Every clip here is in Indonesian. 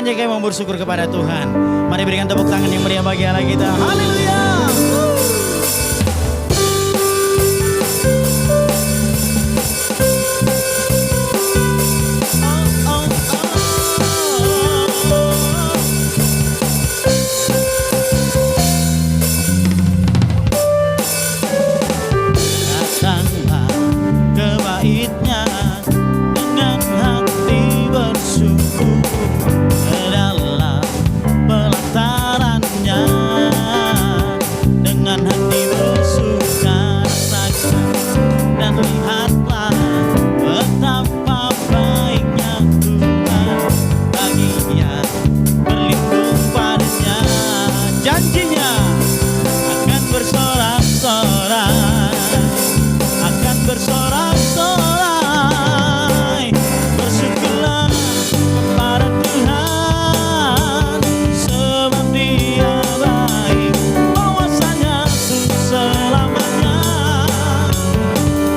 banyak yang mau bersyukur kepada Tuhan. Mari berikan tepuk tangan yang meriah bagi Allah kita. Haleluya. Datanglah ke Bait-Nya dengan hati bersyukur, ke dalam pelataran-Nya dengan hati bersuka rasa, dan lihatlah betapa baiknya Tuhan bagi yang berlindung padanya. Janjinya akan bersorak-sorai, akan bersorak-sorai. Bersyukurlah kepada Tuhan, sebab Dia baik, bahwasanya untuk selamanya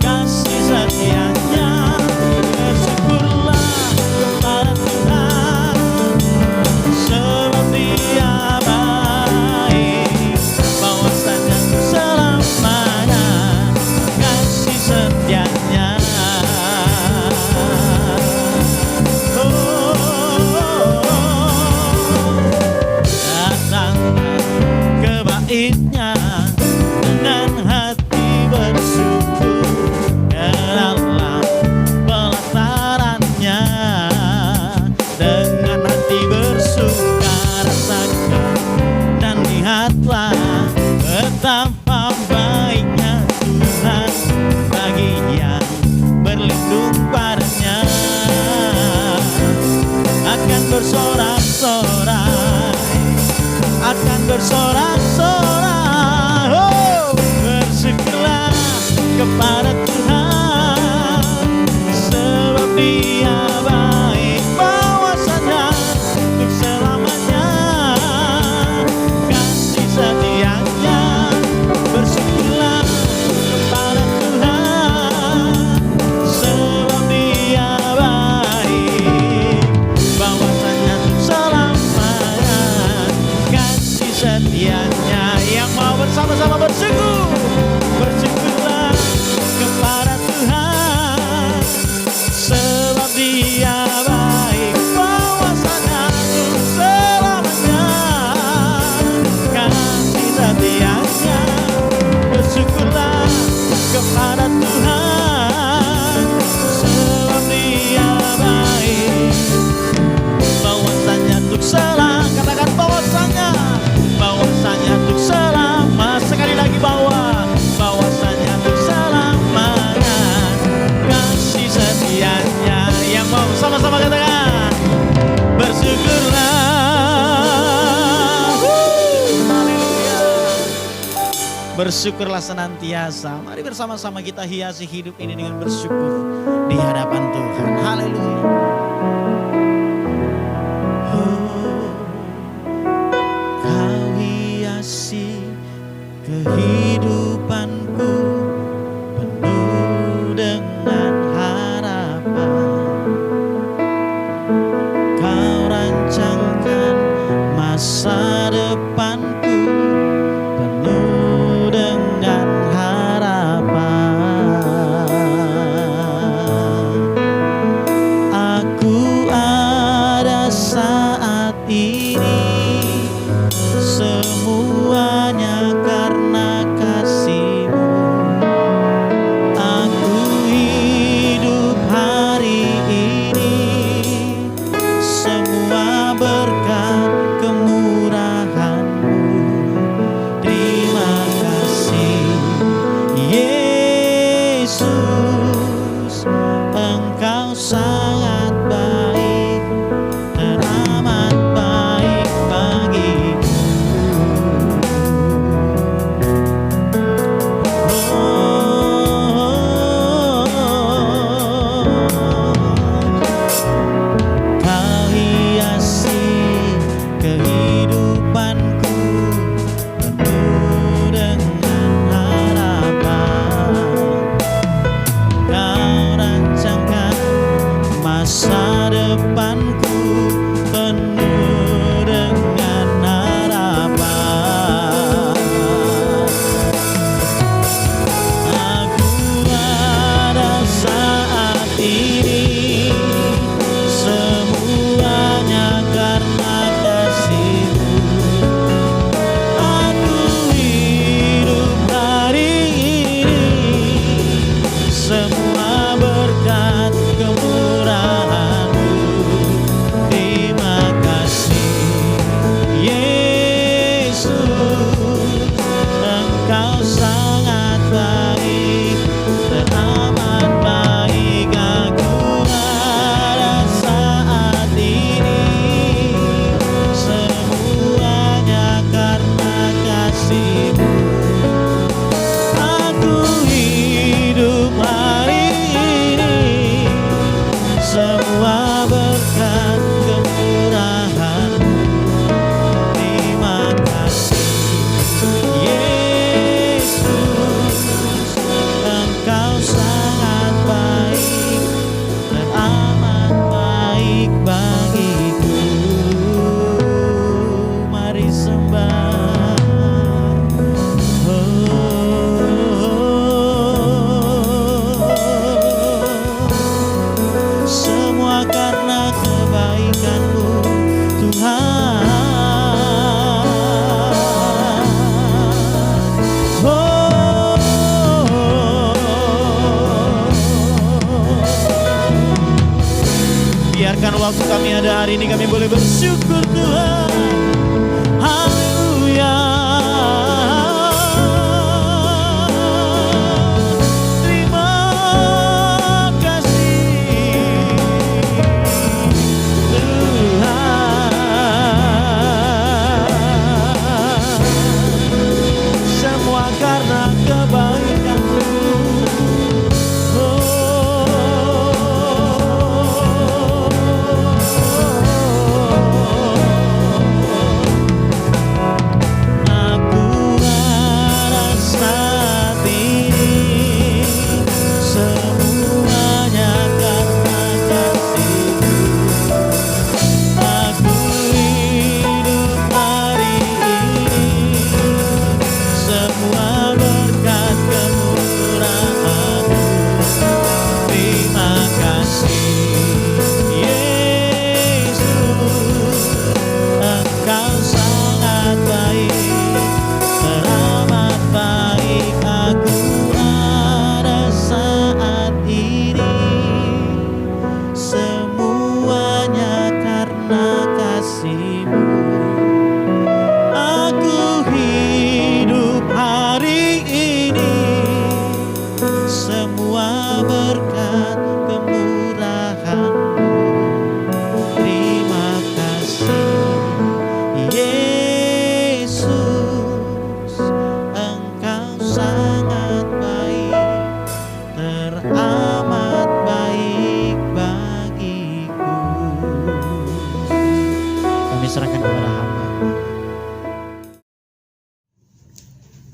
kasih setianya. Bersyukurlah kepada Tuhan, sebab Dia baik, bahwasanya untuk selamanya kasih setianya. Datang ke Bait-Nya dengan hati bersyukur, ke dalam pelataran-Nya dengan hati bersuka rasakan, dan lihatlah betapa baiknya Tuhan bagi yang berlindung padanya. Akan bersorak-sorai, akan bersorak-sorai. Oh, bersyukurlah kepada Tuhan, sebab Dia baik, bahwasanya untuk selamanya kasih setianya. Bersyukurlah kepada Tuhan, sebab Dia baik, bahwasanya untuk selamanya kasih setianya. Yang mau bersama-sama bersyukur, bersyukurlah kepada Tuhan, sebab Dia baik, bahwasanya untuk selamanya kasih setianya. Bersyukurlah kepada Tuhan, sebab Dia baik, bahwasanya untuk selamanya. Katakan bahwasanya, bahwasanya untuk selama. Sekali lagi bahwasanya untuk selamanya kasih setianya. Yang mau sama-sama katakan bersyukurlah. Haleluya. Bersyukurlah senantiasa. Mari bersama-sama kita hiasi hidup ini dengan bersyukur di hadapan Tuhan. Haleluya. Kau hiasi kehidupanku penuh dengan harapan. Kau rancangkan masa depanku penuh dengan harapan. Aku ada saat ini, semuanya karena kasih-Mu. Aku hidup hari ini, semua berkat kemurahan-Mu. Terima kasih Yesus, Engkau sangat baik, teramat baik bagiku. Kau hiasi kehidupanku penuh dengan harapan. Kau rancangkan masa depanku penuh Biarkan waktu kami ada hari ini, kami boleh bersyukur Tuhan. Haleluya. Terima kasih Tuhan. Semua karena kebaikan-Mu.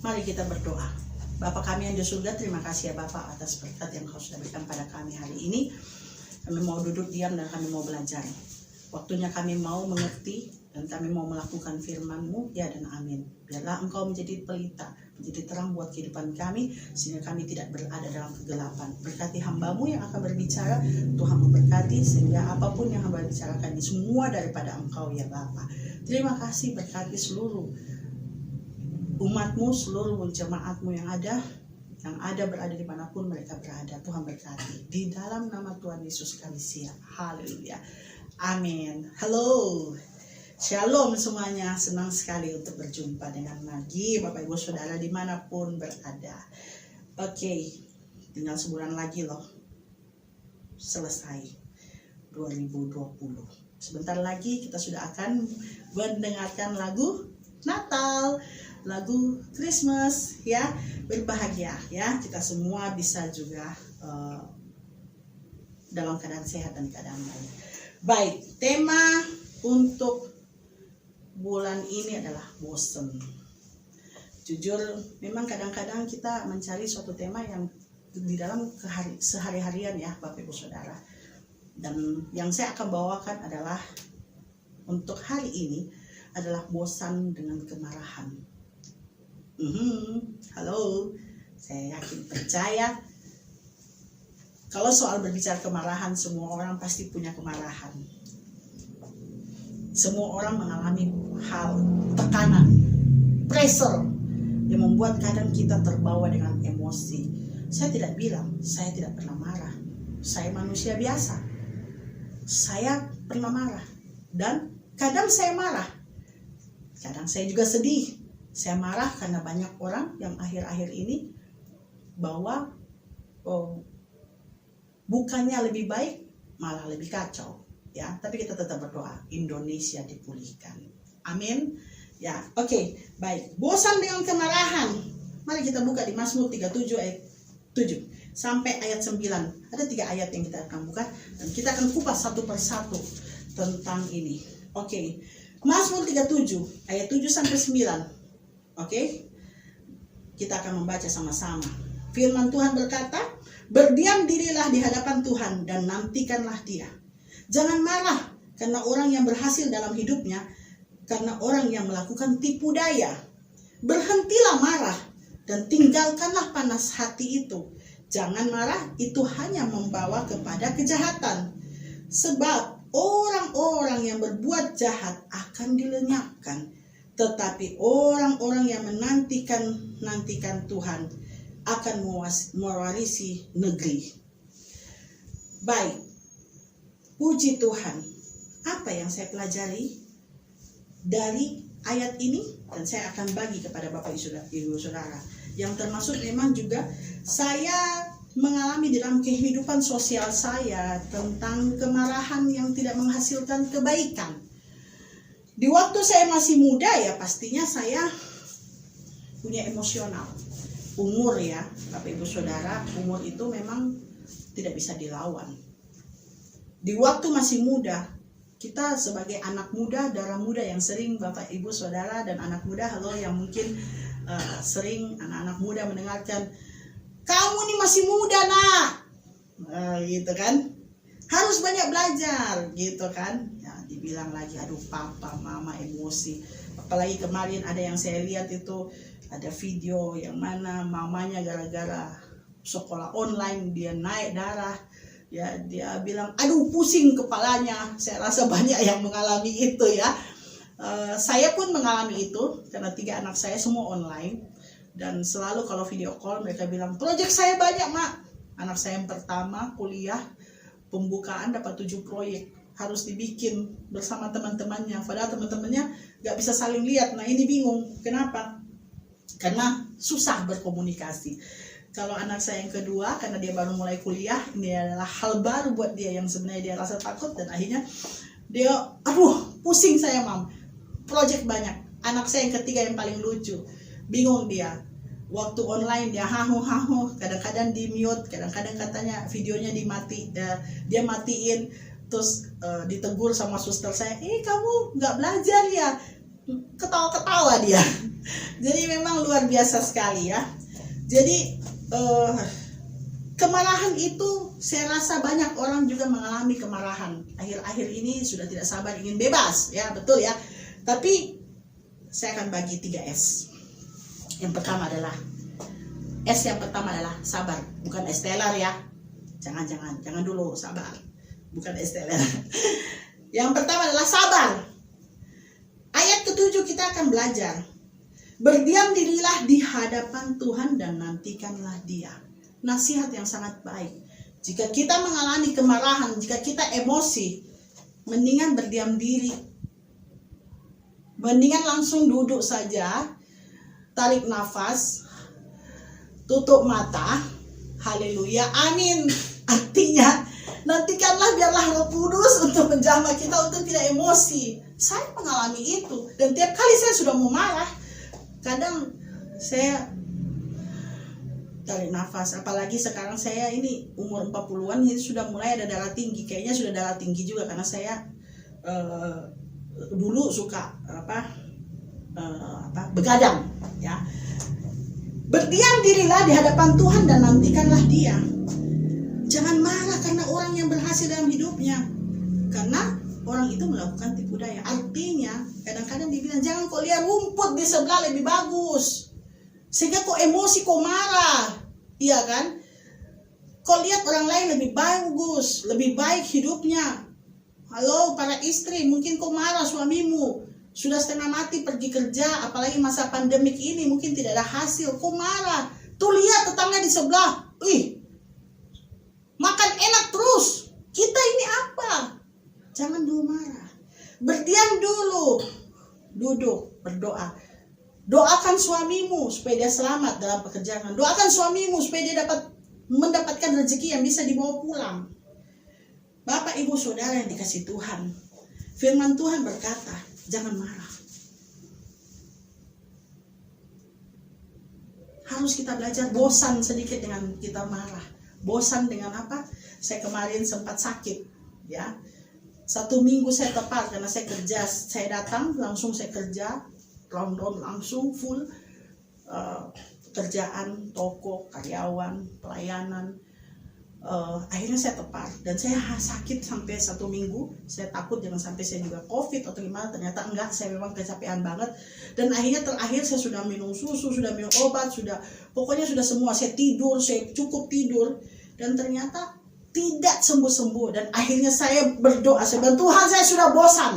Mari kita berdoa. Bapa kami yang di surga, terima kasih ya Bapak atas berkat yang Kau sudah berikan pada kami hari ini. Kami mau duduk diam dan kami mau belajar. Waktunya kami mau mengerti dan kami mau melakukan firman-Mu, ya dan amin. Biarlah Engkau menjadi pelita, menjadi terang buat kehidupan kami, sehingga kami tidak berada dalam kegelapan. Berkati hamba-Mu yang akan berbicara, Tuhan memberkati, sehingga apapun yang hamba bicarakan ini semua daripada Engkau ya Bapa. Terima kasih, berkati seluruh umat-Mu, seluruh jemaat-Mu yang ada berada dimanapun mereka berada. Tuhan berkati. Di dalam nama Tuhan Yesus kami siap. Haleluya. Amin. Halo. Shalom semuanya. Senang sekali untuk berjumpa dengan lagi Bapak Ibu Saudara dimanapun berada. Oke. Tinggal sebulan lagi loh. Selesai 2020. Sebentar lagi kita sudah akan mendengarkan lagu Natal, lagu Christmas ya, berbahagia ya, kita semua bisa juga dalam keadaan sehat dan keadaan baik. Baik, tema untuk bulan ini adalah bosen. Jujur, memang kadang-kadang kita mencari suatu tema yang di dalam sehari-harian ya Bapak Ibu Saudara. Dan yang saya akan bawakan adalah untuk hari ini adalah bosan dengan kemarahan. Halo, saya yakin percaya kalau soal berbicara kemarahan, semua orang pasti punya kemarahan. Semua orang mengalami hal tekanan, pressure yang membuat kadang kita terbawa dengan emosi. Saya tidak bilang saya tidak pernah marah. Saya manusia biasa. Saya pernah marah dan kadang saya marah. Kadang saya juga sedih. Saya marah karena banyak orang yang akhir-akhir ini bahwa bukannya lebih baik, malah lebih kacau. Ya, tapi kita tetap berdoa Indonesia dipulihkan. Amin. Ya, oke, baik. Bosan dengan kemarahan. Mari kita buka di Mazmur 37 ayat 7 sampai ayat 9. Ada 3 ayat yang kita akan buka dan kita akan kupas satu persatu tentang ini. Oke. Mazmur 37 ayat 7 sampai 9. Oke. Kita akan membaca sama-sama. Firman Tuhan berkata, "Berdiam dirilah di hadapan Tuhan dan nantikanlah Dia. Jangan marah karena orang yang berhasil dalam hidupnya, karena orang yang melakukan tipu daya. Berhentilah marah dan tinggalkanlah panas hati itu. Jangan marah, itu hanya membawa kepada kejahatan. Sebab orang-orang yang berbuat jahat akan dilenyapkan, tetapi orang-orang yang menantikan Tuhan akan mewarisi negeri." Baik, Puji Tuhan. Apa yang saya pelajari dari ayat ini, dan saya akan bagi kepada Bapak Ibu Saudara, yang termasuk memang juga saya mengalami dalam kehidupan sosial saya tentang kemarahan yang tidak menghasilkan kebaikan. Di waktu saya masih muda ya pastinya saya punya emosional. Umur ya, Bapak Ibu Saudara, umur itu memang tidak bisa dilawan. Di waktu masih muda, kita sebagai anak muda, darah muda yang sering Bapak Ibu Saudara dan anak muda, halo yang mungkin sering anak-anak muda mendengarkan, kamu nih masih muda nak, gitu kan, harus banyak belajar, gitu kan. Ya, dibilang lagi, aduh papa, mama emosi. Apalagi kemarin ada yang saya lihat itu, ada video yang mana mamanya gara-gara sekolah online dia naik darah. Ya, dia bilang, aduh pusing kepalanya. Saya rasa banyak yang mengalami itu ya. Saya pun mengalami itu karena 3 anak saya semua online. Dan selalu kalau video call mereka bilang, proyek saya banyak mak. Anak saya yang pertama kuliah, pembukaan dapat 7 proyek. Harus dibikin bersama teman-temannya. Padahal teman-temannya gak bisa saling lihat. Nah ini bingung. Kenapa? Karena susah berkomunikasi. Kalau anak saya yang kedua, karena dia baru mulai kuliah, ini adalah hal baru buat dia yang sebenarnya dia rasa takut, dan akhirnya dia, aduh pusing saya mam, project banyak. Anak saya yang ketiga yang paling lucu, bingung dia, waktu online dia hahu, kadang-kadang di mute, kadang-kadang katanya videonya dia matiin, terus ditegur sama suster saya, kamu nggak belajar ya, ketawa-ketawa dia. Jadi memang luar biasa sekali ya. Jadi kemarahan itu saya rasa banyak orang juga mengalami kemarahan. Akhir-akhir ini sudah tidak sabar ingin bebas, ya betul ya. Tapi saya akan bagi 3S. Yang pertama adalah sabar, bukan estelar ya. Jangan dulu sabar, bukan estelar. Yang pertama adalah sabar. Ayat ke-7 kita akan belajar. Berdiam dirilah di hadapan Tuhan dan nantikanlah Dia. Nasihat yang sangat baik. Jika kita mengalami kemarahan, jika kita emosi, mendingan berdiam diri. Mendingan langsung duduk saja, tarik nafas, tutup mata. Haleluya, amin. Artinya, nantikanlah biarlah Roh Kudus untuk menjamah kita untuk tidak emosi. Saya mengalami itu, dan tiap kali saya sudah mau marah, kadang saya tarik nafas. Apalagi sekarang saya ini umur 40-an, ini sudah mulai ada darah tinggi. Kayaknya sudah darah tinggi juga karena saya dulu suka begadang ya. Berdiam dirilah di hadapan Tuhan dan nantikanlah Dia. Jangan marah karena orang yang berhasil dalam hidupnya, karena orang itu melakukan tipu daya. Artinya kadang-kadang dibilang, jangan kau lihat rumput di sebelah lebih bagus, sehingga kau emosi, kau marah, iya kan? Kau lihat orang lain lebih bagus, lebih baik hidupnya. Halo para istri, mungkin kau marah suamimu sudah setengah mati pergi kerja, apalagi masa pandemik ini mungkin tidak ada hasil, kau marah. Tuh lihat tetangga di sebelah, makan enak terus, kita ini apa? Jangan dulu marah, berdiam dulu, duduk, berdoa. Doakan suamimu supaya dia selamat dalam pekerjaan. Doakan suamimu supaya dia dapat mendapatkan rezeki yang bisa dibawa pulang. Bapak Ibu Saudara yang dikasih Tuhan, firman Tuhan berkata, jangan marah. Harus kita belajar bosan sedikit dengan kita marah. Bosan dengan apa? Saya kemarin sempat sakit, ya. 1 minggu saya tepat karena saya kerja, saya datang langsung saya kerja, rundown langsung full kerjaan, toko, karyawan, pelayanan. Akhirnya saya tepat dan saya sakit sampai 1 minggu. Saya takut jangan sampai saya juga COVID atau gimana, ternyata enggak, saya memang kecapean banget. Dan akhirnya terakhir saya sudah minum susu, sudah minum obat, pokoknya sudah semua. Saya tidur, saya cukup tidur, dan ternyata tidak sembuh-sembuh. Dan akhirnya saya berdoa, saya bilang, Tuhan saya sudah bosan.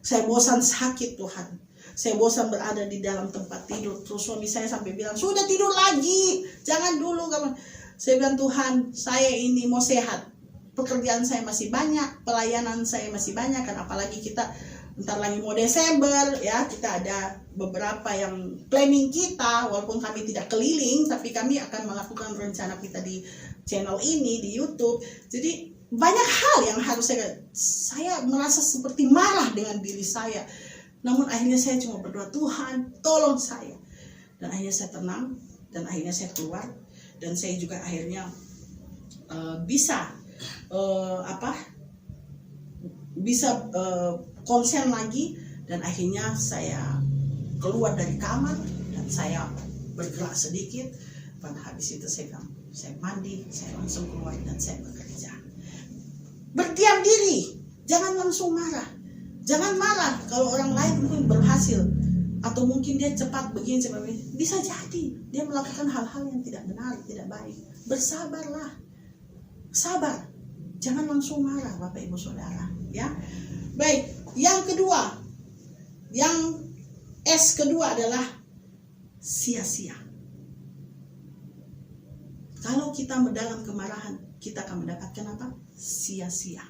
Saya bosan sakit Tuhan. Saya bosan berada di dalam tempat tidur. Terus suami saya sampai bilang, sudah tidur lagi, jangan dulu kamu. Saya bilang, Tuhan saya ini mau sehat. pekerjaan saya masih banyak, pelayanan saya masih banyak kan, apalagi kita bentar lagi mau Desember ya, kita ada beberapa yang planning kita, walaupun kami tidak keliling, tapi kami akan melakukan rencana kita di channel ini, di YouTube. Jadi banyak hal yang harus saya merasa seperti marah dengan diri saya. Namun akhirnya saya cuma berdoa, Tuhan tolong saya. Dan akhirnya saya tenang, dan akhirnya saya keluar, dan saya juga akhirnya bisa konsen lagi, dan akhirnya saya keluar dari kamar dan saya bergerak sedikit. Pada habis itu saya mandi, saya langsung keluar dan saya bekerja. Berdiam diri, jangan langsung marah. Jangan marah kalau orang lain mungkin berhasil, atau mungkin dia cepat begini, cepat begini. Bisa jadi dia melakukan hal-hal yang tidak benar, tidak baik. Bersabarlah, sabar. Jangan langsung marah, Bapak Ibu Saudara. Ya, baik. Yang kedua, yang S kedua adalah sia-sia. Kalau kita dalam kemarahan, kita akan mendapatkan apa? Sia-sia.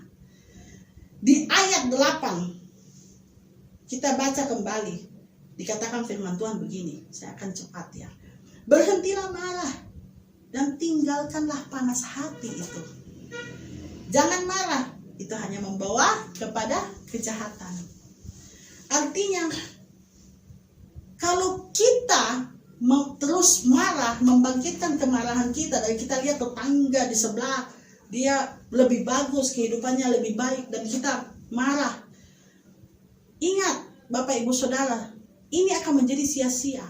Di ayat 8, kita baca kembali. Dikatakan firman Tuhan begini, saya akan cepat ya. Berhentilah marah dan tinggalkanlah panas hati itu. Jangan marah, itu hanya membawa kepada kejahatan. Artinya, kalau kita terus marah, membangkitkan kemarahan kita, dan kita lihat tetangga di sebelah, dia lebih bagus, kehidupannya lebih baik, dan kita marah. Ingat, Bapak Ibu Saudara, ini akan menjadi sia-sia.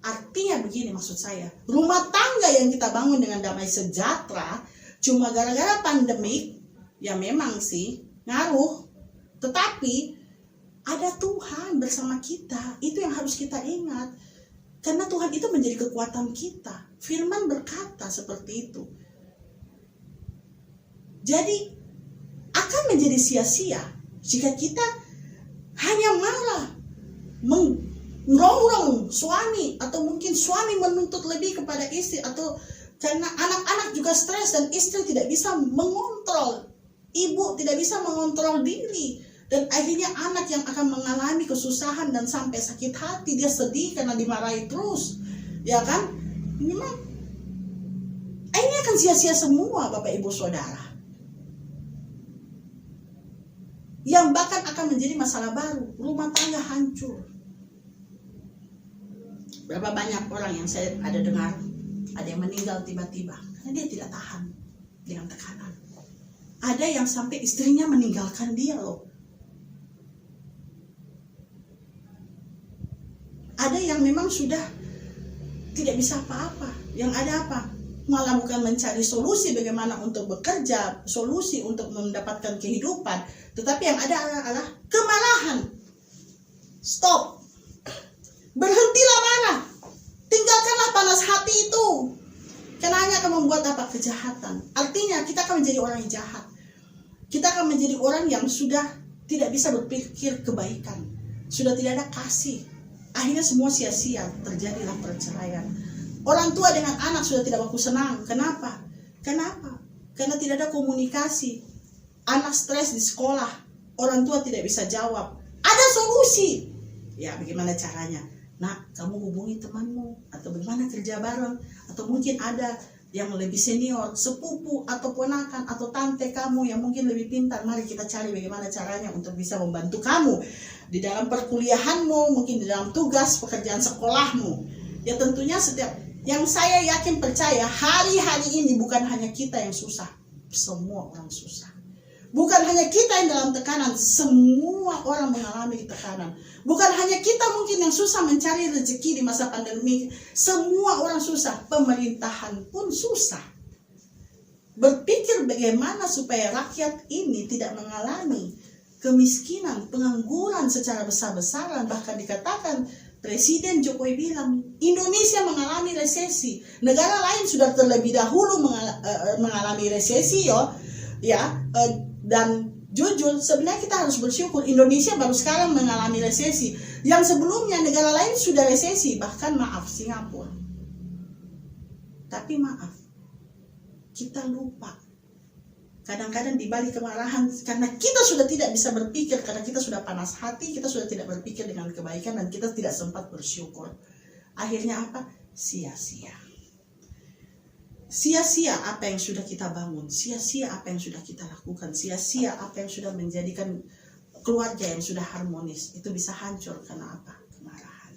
Artinya begini maksud saya, rumah tangga yang kita bangun dengan damai sejahtera, cuma gara-gara pandemik, ya memang sih ngaruh, tetapi ada Tuhan bersama kita. Itu yang harus kita ingat, karena Tuhan itu menjadi kekuatan kita. Firman berkata seperti itu. Jadi akan menjadi sia-sia jika kita hanya marah, merongrong suami, atau mungkin suami menuntut lebih kepada istri, atau karena anak-anak juga stres dan istri tidak bisa mengontrol, ibu tidak bisa mengontrol diri, dan akhirnya anak yang akan mengalami kesusahan dan sampai sakit hati, dia sedih karena dimarahi terus, ya kan? Memang ini akan sia-sia semua, Bapak Ibu Saudara. Yang bahkan akan menjadi masalah baru, rumah tangga hancur. Berapa banyak orang yang saya ada dengar, ada yang meninggal tiba-tiba karena dia tidak tahan dengan tekanan. Ada yang sampai istrinya meninggalkan dia loh. Ada yang memang sudah tidak bisa apa-apa. Yang ada apa? Malah bukan mencari solusi bagaimana untuk bekerja, solusi untuk mendapatkan kehidupan, tetapi yang ada adalah kemarahan. Stop. Berhentilah marah. Tinggalkanlah panas hati itu. Karena hanya akan membuat apa? Kejahatan. Artinya kita akan menjadi orang yang jahat. Kita akan menjadi orang yang sudah tidak bisa berpikir kebaikan. Sudah tidak ada kasih. Akhirnya semua sia-sia, terjadilah perceraian. Orang tua dengan anak sudah tidak baku senang. Kenapa? Karena tidak ada komunikasi. Anak stres di sekolah, orang tua tidak bisa jawab. Ada solusi. Ya, bagaimana caranya? Nak, kamu hubungi temanmu, atau bagaimana kerja bareng, atau mungkin ada yang lebih senior, sepupu atau ponakan atau tante kamu yang mungkin lebih pintar. Mari kita cari bagaimana caranya untuk bisa membantu kamu di dalam perkuliahanmu, mungkin di dalam tugas pekerjaan sekolahmu. Ya tentunya setiap, yang saya yakin percaya, hari-hari ini bukan hanya kita yang susah, semua orang susah. Bukan hanya kita yang dalam tekanan, semua orang mengalami tekanan. Bukan hanya kita mungkin yang susah mencari rezeki di masa pandemi, semua orang susah, pemerintahan pun susah. Berpikir bagaimana supaya rakyat ini tidak mengalami kemiskinan, pengangguran secara besar-besaran. Bahkan dikatakan Presiden Jokowi bilang Indonesia mengalami resesi. Negara lain sudah terlebih dahulu mengalami resesi dan jujur sebenarnya kita harus bersyukur Indonesia baru sekarang mengalami resesi. Yang sebelumnya negara lain sudah resesi, bahkan maaf Singapura. Tapi maaf, kita lupa Kadang-kadang di balik kemarahan, karena kita sudah tidak bisa berpikir, karena kita sudah panas hati, kita sudah tidak berpikir dengan kebaikan, dan kita tidak sempat bersyukur. Akhirnya apa? Sia-sia. Sia-sia apa yang sudah kita bangun, sia-sia apa yang sudah kita lakukan, sia-sia apa yang sudah menjadikan keluarga yang sudah harmonis. Itu bisa hancur karena apa? Kemarahan.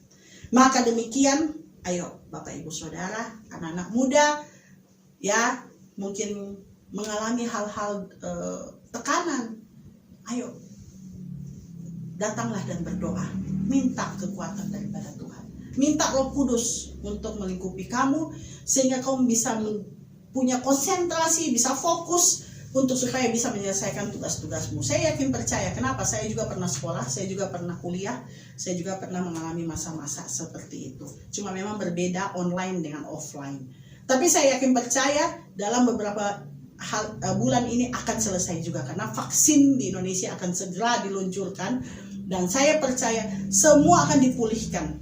Maka demikian, ayo Bapak Ibu Saudara, anak-anak muda, ya mungkin mengalami hal-hal tekanan, ayo datanglah dan berdoa, minta kekuatan daripada Tuhan, minta Roh Kudus untuk melingkupi kamu sehingga kamu bisa punya konsentrasi, bisa fokus untuk supaya bisa menyelesaikan tugas-tugasmu. Saya yakin percaya, kenapa? Saya juga pernah sekolah, saya juga pernah kuliah, saya juga pernah mengalami masa-masa seperti itu. Cuma memang berbeda online dengan offline. Tapi saya yakin percaya dalam beberapa bulan ini akan selesai juga, karena vaksin di Indonesia akan segera diluncurkan, dan saya percaya semua akan dipulihkan.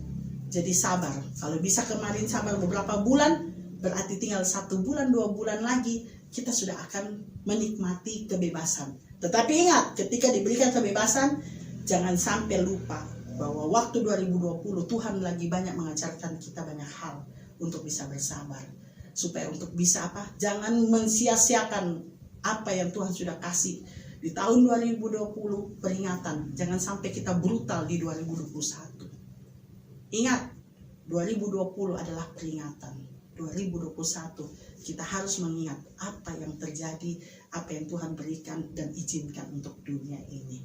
Jadi sabar. Kalau bisa kemarin sabar beberapa bulan, berarti tinggal 1 bulan 2 bulan lagi kita sudah akan menikmati kebebasan. Tetapi ingat, ketika diberikan kebebasan, jangan sampai lupa bahwa waktu 2020 Tuhan lagi banyak mengajarkan kita banyak hal untuk bisa bersabar. Supaya untuk bisa apa? Jangan mensia-siakan apa yang Tuhan sudah kasih. Di tahun 2020 peringatan, jangan sampai kita brutal di 2021. Ingat, 2020 adalah peringatan. 2021 kita harus mengingat apa yang terjadi, apa yang Tuhan berikan dan izinkan untuk dunia ini.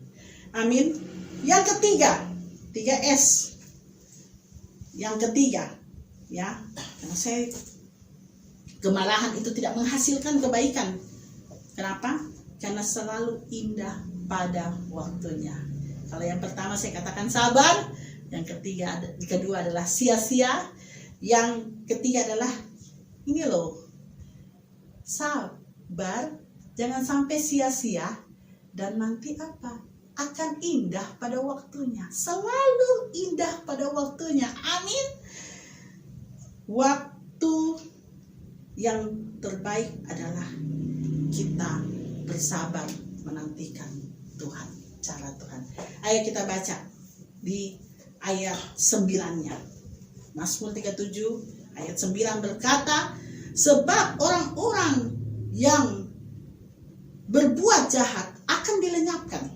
Amin. Yang ketiga, 3S. Yang ketiga, ya, karena saya kemarahan itu tidak menghasilkan kebaikan. Kenapa? Karena selalu indah pada waktunya. Kalau yang pertama saya katakan sabar, yang kedua adalah sia-sia, yang ketiga adalah ini loh, sabar, jangan sampai sia-sia, dan nanti apa? Akan indah pada waktunya. Selalu indah pada waktunya. Amin. Waktu yang terbaik adalah kita bersabar menantikan Tuhan, cara Tuhan. Ayo kita baca di ayat 9-nya. Mazmur 37 ayat 9 berkata, sebab orang-orang yang berbuat jahat akan dilenyapkan,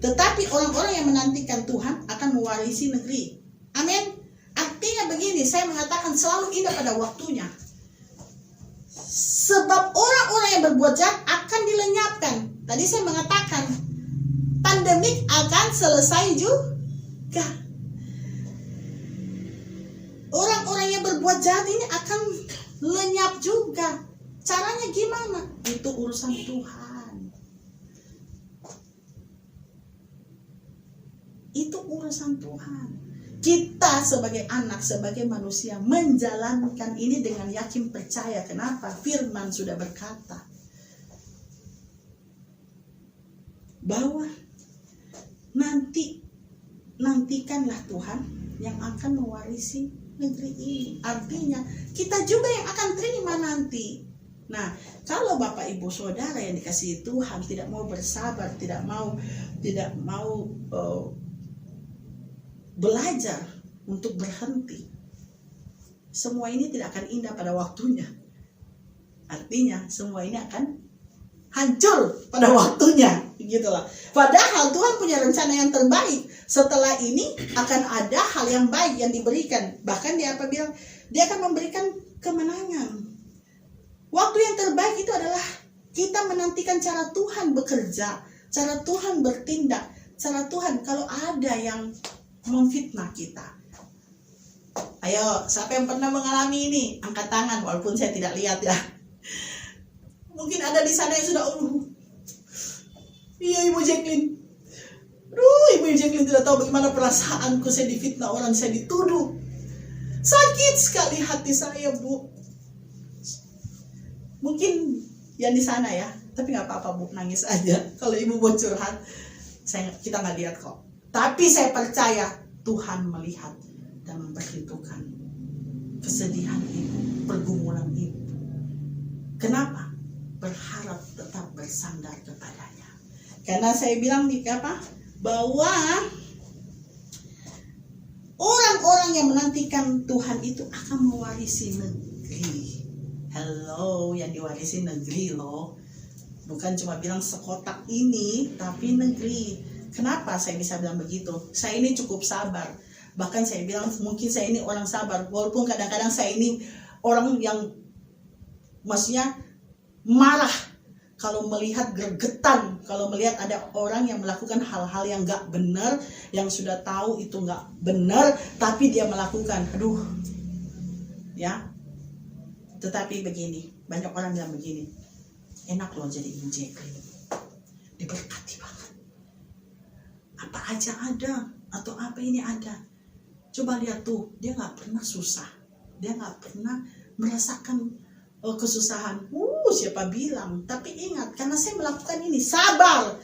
tetapi orang-orang yang menantikan Tuhan akan mewarisi negeri. Amin. Artinya begini, saya mengatakan selalu indah pada waktunya. Sebab orang-orang yang berbuat jahat akan dilenyapkan. Tadi saya mengatakan pandemik akan selesai juga. Orang-orang yang berbuat jahat ini akan lenyap juga. Caranya gimana? Itu urusan Tuhan. Itu urusan Tuhan. Kita sebagai anak, sebagai manusia menjalankan ini dengan yakin percaya. Kenapa? Firman sudah berkata bahwa nantikanlah Tuhan yang akan mewarisi negeri ini. Artinya kita juga yang akan terima nanti. Nah, kalau Bapak Ibu Saudara yang dikasihi Tuhan tidak mau bersabar, tidak mau belajar untuk berhenti, semua ini tidak akan indah pada waktunya. Artinya semua ini akan hancur pada waktunya, gitulah. Padahal Tuhan punya rencana yang terbaik. Setelah ini akan ada hal yang baik yang diberikan. Bahkan dia bilang, dia akan memberikan kemenangan. Waktu yang terbaik itu adalah kita menantikan cara Tuhan bekerja, cara Tuhan bertindak, cara Tuhan kalau ada yang memfitnah kita. Ayo, siapa yang pernah mengalami ini? Angkat tangan, walaupun saya tidak lihat ya. Mungkin ada di sana yang sudah, iya Ibu Jacqueline. Ibu Jacqueline tidak tahu bagaimana perasaanku, saya difitnah orang, saya dituduh. Sakit sekali hati saya, Bu. Mungkin yang di sana ya, tapi nggak apa-apa Bu, nangis aja. Kalau Ibu mau curhat, kita nggak lihat kok. Tapi saya percaya Tuhan melihat dan memperhitungkan kesedihan Ibu, pergumulan Ibu. Kenapa? berharap tetap bersandar kepadanya. Karena saya bilang bahwa orang-orang yang menantikan Tuhan itu akan mewarisi negeri. Hello, yang diwarisi negeri loh. Bukan cuma bilang sekotak ini, tapi negeri. Kenapa saya bisa bilang begitu? Saya ini cukup sabar. Bahkan saya bilang mungkin saya ini orang sabar. Walaupun kadang-kadang saya ini orang yang maksudnya marah kalau melihat gregetan, kalau melihat ada orang yang melakukan hal-hal yang gak benar, yang sudah tahu itu gak benar, tapi dia melakukan. Aduh, ya. Tetapi begini, banyak orang bilang begini, enak loh jadi Ibu Jacqueline, diberkati banget. Apa aja ada, atau apa ini ada. Coba lihat tuh, dia gak pernah susah, dia gak pernah merasakan kesusahan. Siapa bilang? Tapi ingat, karena saya melakukan ini, sabar.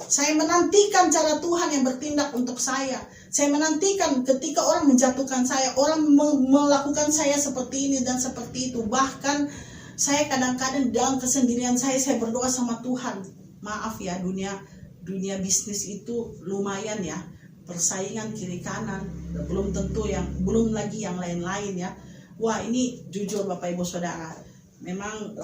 Saya menantikan cara Tuhan yang bertindak untuk saya. Saya menantikan ketika orang menjatuhkan saya, orang melakukan saya seperti ini dan seperti itu. Bahkan saya kadang-kadang dalam kesendirian saya berdoa sama Tuhan. Maaf ya, dunia bisnis itu lumayan ya. Persaingan kiri kanan, belum lagi yang lain-lain ya. Wah, ini jujur Bapak Ibu Saudara, memang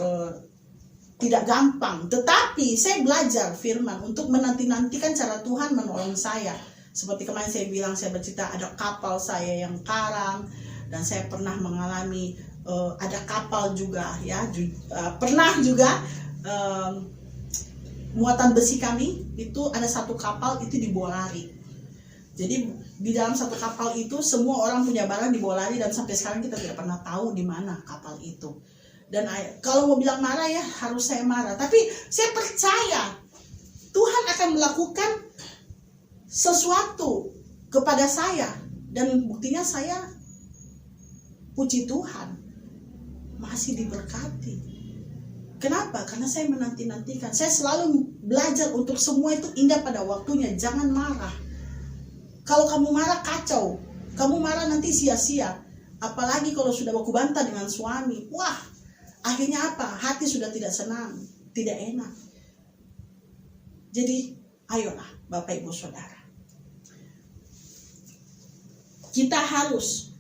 tidak gampang. Tetapi saya belajar firman untuk menanti-nantikan cara Tuhan menolong saya. Seperti kemarin saya bilang, saya bercerita ada kapal saya yang karam, dan saya pernah mengalami ada kapal juga ya, pernah juga muatan besi kami itu ada satu kapal itu dibawa lari. Jadi di dalam satu kapal itu semua orang punya barang dibawa lari, dan sampai sekarang kita tidak pernah tahu di mana kapal itu. Dan kalau mau bilang marah ya harus saya marah. Tapi saya percaya Tuhan akan melakukan sesuatu kepada saya. Dan buktinya saya puji Tuhan masih diberkati. Kenapa? Karena saya menanti-nantikan. Saya selalu belajar untuk semua itu indah pada waktunya. Jangan marah. Kalau kamu marah kacau, kamu marah nanti sia-sia. Apalagi kalau sudah baku bantah dengan suami. Wah, akhirnya apa? Hati sudah tidak senang, tidak enak. Jadi, ayolah Bapak Ibu Saudara. Kita harus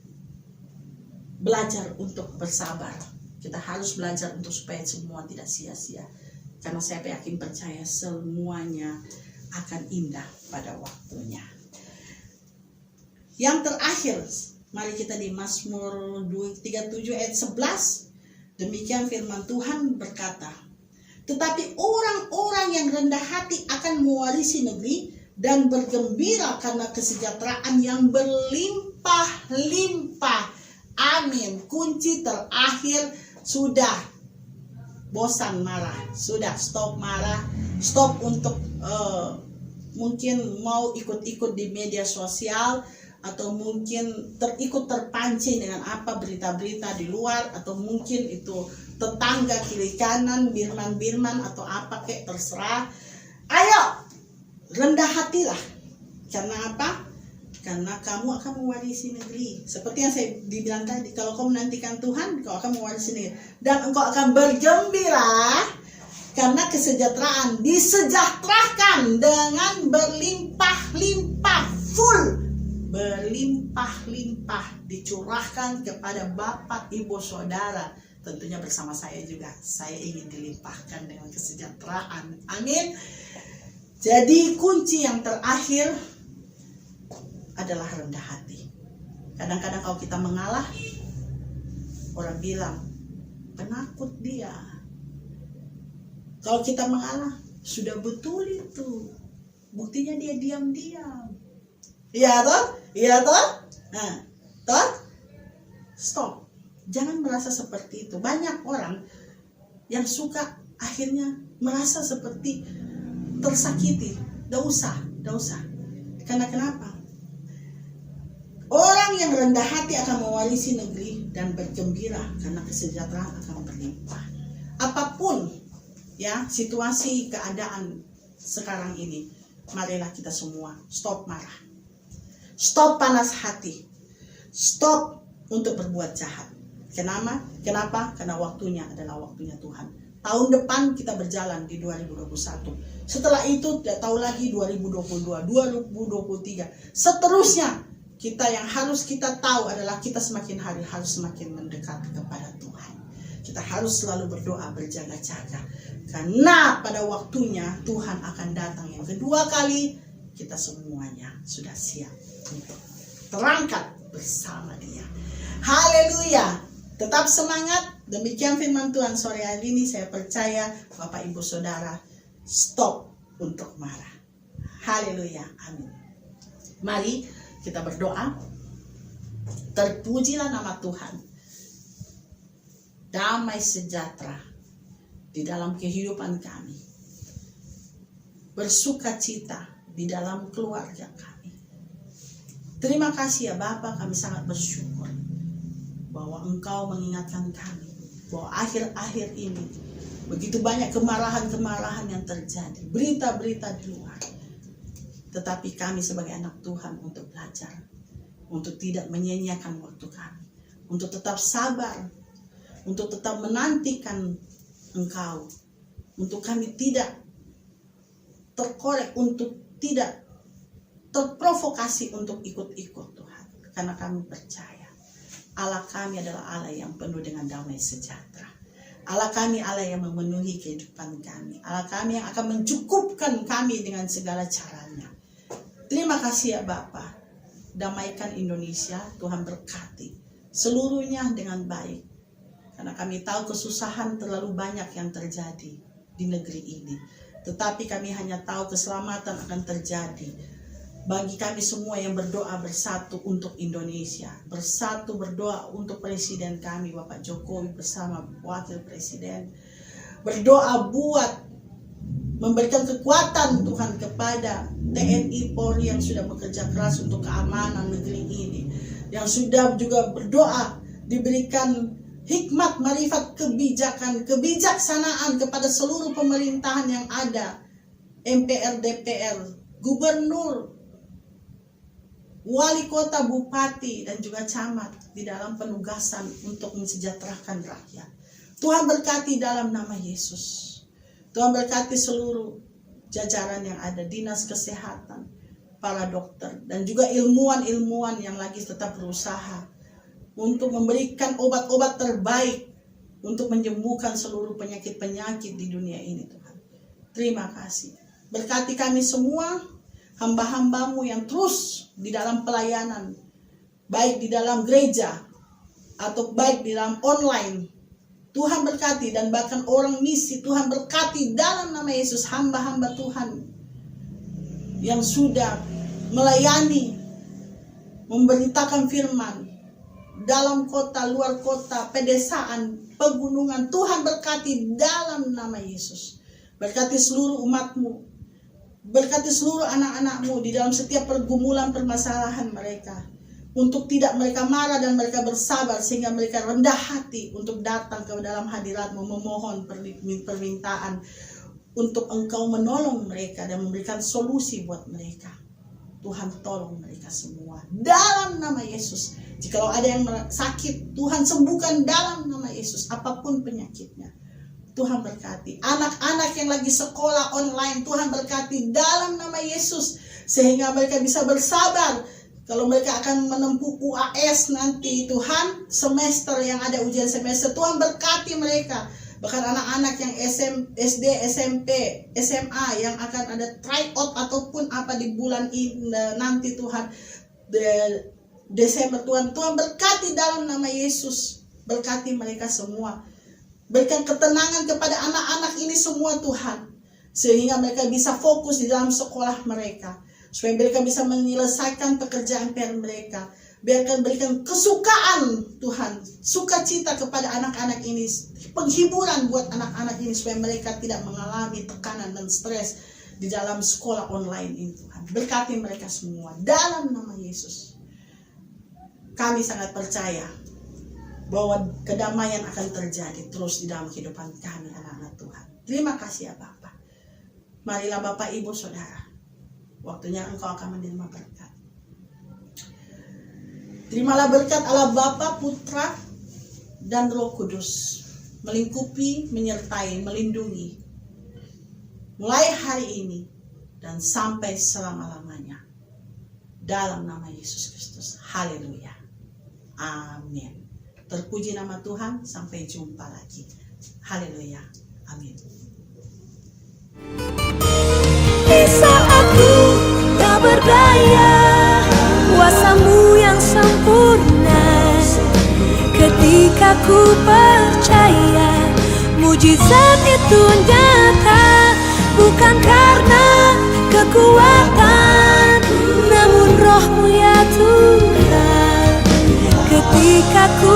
belajar untuk bersabar. Kita harus belajar untuk supaya semua tidak sia-sia. Karena saya yakin percaya semuanya akan indah pada waktunya. Yang terakhir, mari kita di Mazmur 37 ayat 11. Demikian firman Tuhan berkata, tetapi orang-orang yang rendah hati akan mewarisi negeri dan bergembira karena kesejahteraan yang berlimpah-limpah. Amin. Kunci terakhir, sudah bosan marah, sudah stop marah, stop untuk mungkin mau ikut-ikut di media sosial, atau mungkin terpancing dengan apa berita-berita di luar, atau mungkin itu tetangga kiri kanan birman atau apa kayak terserah. Ayo rendah hatilah. Karena apa? Karena kamu akan mewarisi negeri. Seperti yang saya dibilang tadi, kalau kamu menantikan Tuhan, kau akan mewarisi negeri, dan engkau akan bergembira karena kesejahteraan disejahterakan dengan berlimpah-limpah, full, berlimpah-limpah dicurahkan kepada Bapak Ibu Saudara. Tentunya bersama saya juga, saya ingin dilimpahkan dengan kesejahteraan. Amin. Jadi kunci yang terakhir adalah rendah hati. Kadang-kadang kalau kita mengalah, orang bilang penakut dia. Kalau kita mengalah, sudah betul itu, buktinya dia diam-diam. Iya toh? Iya toh? Nah, toh? Stop. Jangan merasa seperti itu. Banyak orang yang suka akhirnya merasa seperti tersakiti. Tidak usah. Karena kenapa? Orang yang rendah hati akan mewarisi negeri dan bergembira karena kesejahteraan akan berlimpah. Apapun ya situasi keadaan sekarang ini, marilah kita semua stop marah. Stop panas hati. Stop untuk berbuat jahat. Kenapa? Karena waktunya adalah waktunya Tuhan. Tahun depan kita berjalan di 2021. Setelah itu tidak tahu lagi 2022, 2023. Seterusnya kita yang harus kita tahu adalah kita semakin hari harus semakin mendekat kepada Tuhan. Kita harus selalu berdoa, berjaga-jaga. Karena pada waktunya Tuhan akan datang yang kedua kali. Kita semuanya sudah siap untuk terangkat bersama Dia. Haleluya. Tetap semangat. Demikian firman Tuhan sore hari ini. Saya percaya Bapak Ibu Saudara stop untuk marah. Haleluya. Amin. Mari kita berdoa. Terpujilah nama Tuhan. Damai sejahtera di dalam kehidupan kami. Bersukacita di dalam keluarga kami. Terima kasih ya Bapa, kami sangat bersyukur bahwa Engkau mengingatkan kami bahwa akhir-akhir ini begitu banyak kemarahan-kemarahan yang terjadi, berita-berita di luar. Tetapi kami sebagai anak Tuhan untuk belajar, untuk tidak menyia-nyiakan waktu kami, untuk tetap sabar, untuk tetap menantikan Engkau, untuk kami tidak terkorek, untuk tidak terprovokasi untuk ikut-ikut Tuhan. Karena kami percaya Allah kami adalah Allah yang penuh dengan damai sejahtera. Allah kami Allah yang memenuhi kehidupan kami. Allah kami yang akan mencukupkan kami dengan segala caranya. Terima kasih ya Bapa. Damaikan Indonesia, Tuhan berkati seluruhnya dengan baik. Karena kami tahu kesusahan terlalu banyak yang terjadi di negeri ini. Tetapi kami hanya tahu keselamatan akan terjadi bagi kami semua yang berdoa bersatu untuk Indonesia. Bersatu berdoa untuk Presiden kami Bapak Jokowi bersama Wakil Presiden. Berdoa buat memberikan kekuatan Tuhan kepada TNI Polri yang sudah bekerja keras untuk keamanan negeri ini. Yang sudah juga berdoa diberikan hikmat, marifat, kebijakan, kebijaksanaan kepada seluruh pemerintahan yang ada. MPR, DPR, Gubernur, Wali Kota, Bupati, dan juga Camat di dalam penugasan untuk mensejahterakan rakyat. Tuhan berkati dalam nama Yesus. Tuhan berkati seluruh jajaran yang ada, dinas kesehatan, para dokter, dan juga ilmuwan-ilmuwan yang lagi tetap berusaha untuk memberikan obat-obat terbaik untuk menyembuhkan seluruh penyakit-penyakit di dunia ini Tuhan. Terima kasih. Berkati kami semua, hamba-hambamu yang terus di dalam pelayanan, baik di dalam gereja atau baik di dalam online. Tuhan berkati dan bahkan orang misi, Tuhan berkati dalam nama Yesus, hamba-hamba Tuhan yang sudah melayani, memberitakan firman dalam kota, luar kota, pedesaan, pegunungan. Tuhan berkati dalam nama Yesus. Berkati seluruh umatmu, berkati seluruh anak-anakmu di dalam setiap pergumulan permasalahan mereka. Untuk tidak mereka marah dan mereka bersabar sehingga mereka rendah hati untuk datang ke dalam hadiratmu memohon permintaan untuk Engkau menolong mereka dan memberikan solusi buat mereka. Tuhan tolong mereka semua dalam nama Yesus. Jikalau ada yang sakit, Tuhan sembuhkan dalam nama Yesus apapun penyakitnya. Tuhan berkati anak-anak yang lagi sekolah online, Tuhan berkati dalam nama Yesus sehingga mereka bisa bersabar. Kalau mereka akan menempuh UAS nanti Tuhan, semester yang ada ujian semester, Tuhan berkati mereka. Bahkan anak-anak yang SD, SMP, SMA yang akan ada tryout ataupun apa di bulan ini nanti Tuhan, Desember Tuhan berkati dalam nama Yesus. Berkati mereka semua. Berikan ketenangan kepada anak-anak ini semua Tuhan. Sehingga mereka bisa fokus di dalam sekolah mereka. Supaya mereka bisa menyelesaikan pekerjaan PR mereka. Berikan kesukaan Tuhan. Sukacita kepada anak-anak ini. Penghiburan buat anak-anak ini. Supaya mereka tidak mengalami tekanan dan stres di dalam sekolah online ini Tuhan. Berkati mereka semua. Dalam nama Yesus. Kami sangat percaya bahwa kedamaian akan terjadi terus di dalam kehidupan kami anak-anak Tuhan. Terima kasih ya Bapak. Marilah Bapak Ibu Saudara. Waktunya Engkau akan menerima berkat. Terimalah berkat Allah Bapa, Putra, dan Roh Kudus. melingkupi, menyertai, melindungi mulai hari ini dan sampai selama-lamanya. Dalam nama Yesus Kristus. Haleluya. Amin. Terpuji nama Tuhan. Sampai jumpa lagi. Haleluya. Amin. Di saat ku tak berdaya, kuasa-Mu yang sempurna. Ketika ku percaya, mujizat itu nyata. Bukan karena kekuatan, namun Roh-Mu ya Tuhan. Ketika ku